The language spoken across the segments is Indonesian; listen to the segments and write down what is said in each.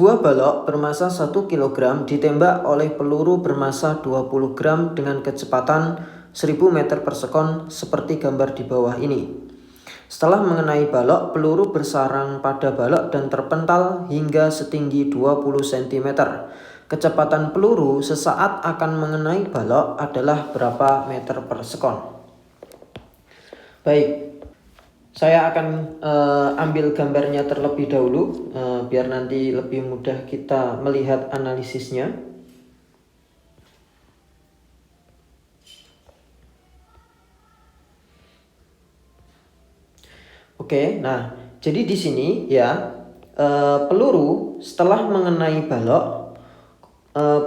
Sebuah balok bermasa 1 kg ditembak oleh peluru bermasa 20 gram dengan kecepatan 1000 meter per sekon seperti gambar di bawah ini. Setelah mengenai balok, peluru bersarang pada balok dan terpental hingga setinggi 20 cm. Kecepatan peluru sesaat akan mengenai balok adalah berapa meter per sekon? Baik. Saya akan ambil gambarnya terlebih dahulu biar nanti lebih mudah kita melihat analisisnya. Oke, nah jadi di sini ya peluru setelah mengenai balok,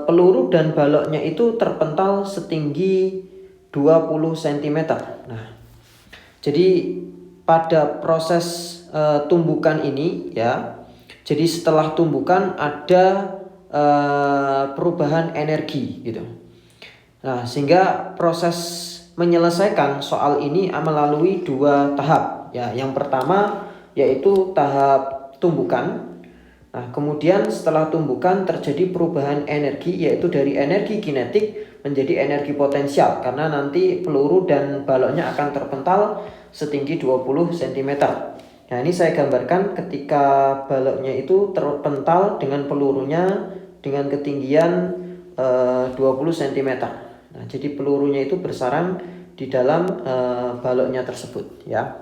peluru dan baloknya itu terpental setinggi 20 cm. Nah, jadi pada proses tumbukan ini ya, jadi setelah tumbukan ada perubahan energi gitu. Nah, sehingga proses menyelesaikan soal ini melalui 2 tahap ya. Yang pertama yaitu tahap tumbukan. Nah, kemudian setelah tumbukan terjadi perubahan energi, yaitu dari energi kinetik menjadi energi potensial, karena nanti peluru dan baloknya akan terpental setinggi 20 cm. Nah, ini saya gambarkan ketika baloknya itu terpental dengan pelurunya dengan ketinggian 20 cm. Nah, jadi pelurunya itu bersarang di dalam baloknya tersebut ya.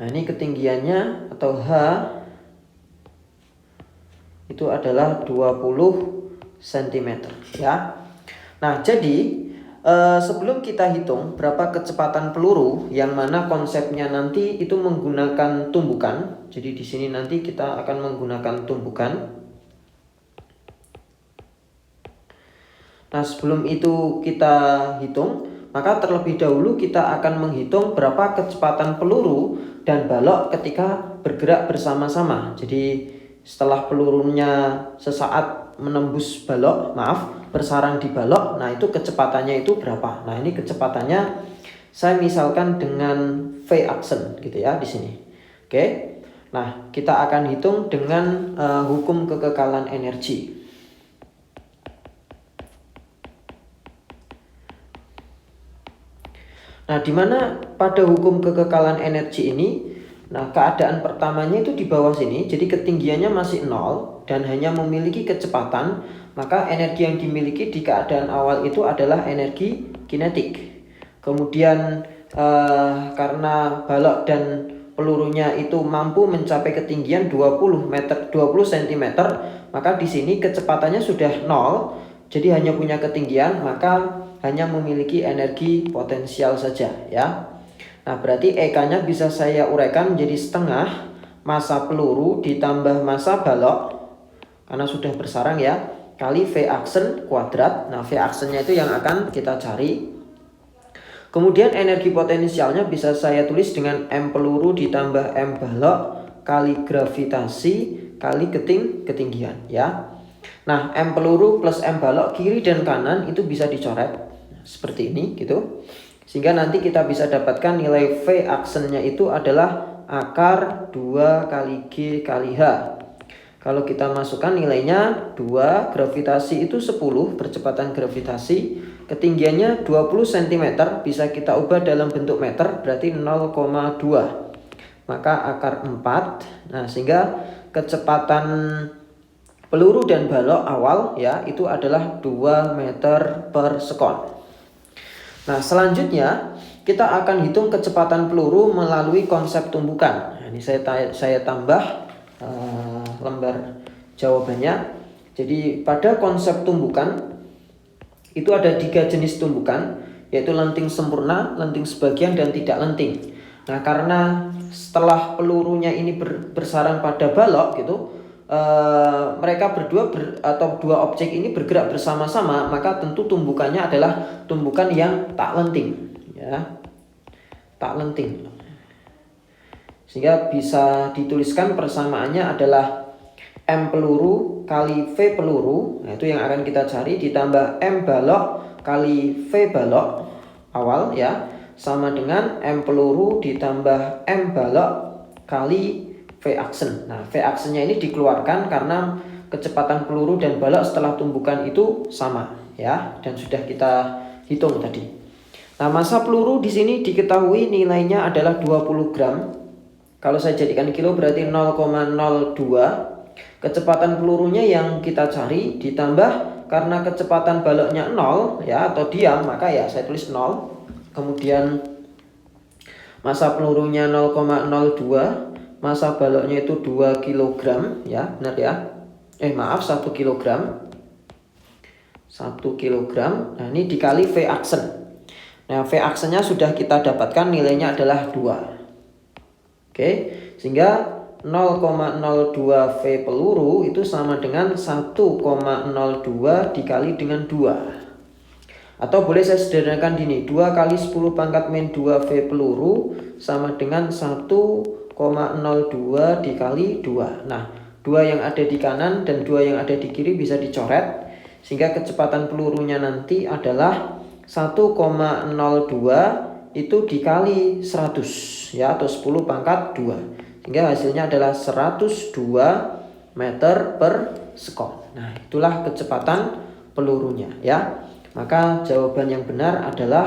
Nah, ini ketinggiannya atau H itu adalah 20 cm ya. Nah, jadi sebelum kita hitung berapa kecepatan peluru, yang mana konsepnya nanti itu menggunakan tumbukan. Jadi di sini nanti kita akan menggunakan tumbukan. Nah, sebelum itu kita hitung, maka terlebih dahulu kita akan menghitung berapa kecepatan peluru dan balok ketika bergerak bersama-sama. Jadi setelah pelurunya sesaat menembus balok, bersarang di balok, nah itu kecepatannya itu berapa? Nah, ini kecepatannya saya misalkan dengan V aksen gitu ya di sini. Oke. Nah, kita akan hitung dengan hukum kekekalan energi. Nah, di mana pada hukum kekekalan energi ini, nah keadaan pertamanya itu di bawah sini, jadi ketinggiannya masih 0 dan hanya memiliki kecepatan, maka energi yang dimiliki di keadaan awal itu adalah energi kinetik. Kemudian karena balok dan pelurunya itu mampu mencapai ketinggian 20 cm, maka di sini kecepatannya sudah 0, jadi hanya punya ketinggian, maka hanya memiliki energi potensial saja ya. Nah, berarti EK-nya bisa saya uraikan menjadi setengah massa peluru ditambah massa balok, karena sudah bersarang ya, kali V aksen kuadrat. Nah, V aksennya itu yang akan kita cari. Kemudian energi potensialnya bisa saya tulis dengan M peluru ditambah M balok kali gravitasi kali ketinggian ya. Nah, M peluru plus M balok kiri dan kanan itu bisa dicoret seperti ini gitu. Sehingga nanti kita bisa dapatkan nilai V aksennya itu adalah akar 2 kali G kali H. Kalau kita masukkan nilainya 2, gravitasi itu 10, percepatan gravitasi, ketinggiannya 20 cm, bisa kita ubah dalam bentuk meter, berarti 0,2. Maka akar 4. Nah, sehingga kecepatan peluru dan balok awal ya itu adalah 2 meter per sekon. Nah, selanjutnya kita akan hitung kecepatan peluru melalui konsep tumbukan. Nah, ini saya tambah lembar jawabannya. Jadi pada konsep tumbukan itu ada 3 jenis tumbukan, yaitu lenting sempurna, lenting sebagian, dan tidak lenting. Nah, karena setelah pelurunya ini bersarang pada balok gitu, mereka berdua atau 2 objek ini bergerak bersama-sama, maka tentu tumbukannya adalah tumbukan yang tak lenting ya, tak lenting. Sehingga bisa dituliskan persamaannya adalah M peluru kali V peluru, nah itu yang akan kita cari, ditambah M balok kali V balok awal ya, sama dengan M peluru ditambah M balok kali V V-action. Nah, V-actionnya ini dikeluarkan karena kecepatan peluru dan balok setelah tumbukan itu sama ya, dan sudah kita hitung tadi. Nah, massa peluru di sini diketahui nilainya adalah 20 gram. Kalau saya jadikan kilo berarti 0,02. Kecepatan pelurunya yang kita cari ditambah karena kecepatan baloknya 0 ya, atau diam, maka ya saya tulis 0. Kemudian massa pelurunya 0,02, massa baloknya itu 2 kg ya, benar ya. 1 kg. 1 kg. Nah, ini dikali V-action. Nah, V-actionnya sudah kita dapatkan, nilainya adalah 2. Oke, sehingga 0,02 V peluru itu sama dengan 1,02 dikali dengan 2. Atau boleh saya sederhanakan gini, 2 kali 10 pangkat min 2 V peluru sama dengan 1,02 dikali 2. Nah, 2 yang ada di kanan dan 2 yang ada di kiri bisa dicoret, sehingga kecepatan pelurunya nanti adalah 1,02 itu dikali 100 ya, atau 10 pangkat 2. Sehingga hasilnya adalah 102 meter per sekon. Nah, itulah kecepatan pelurunya ya. Maka jawaban yang benar adalah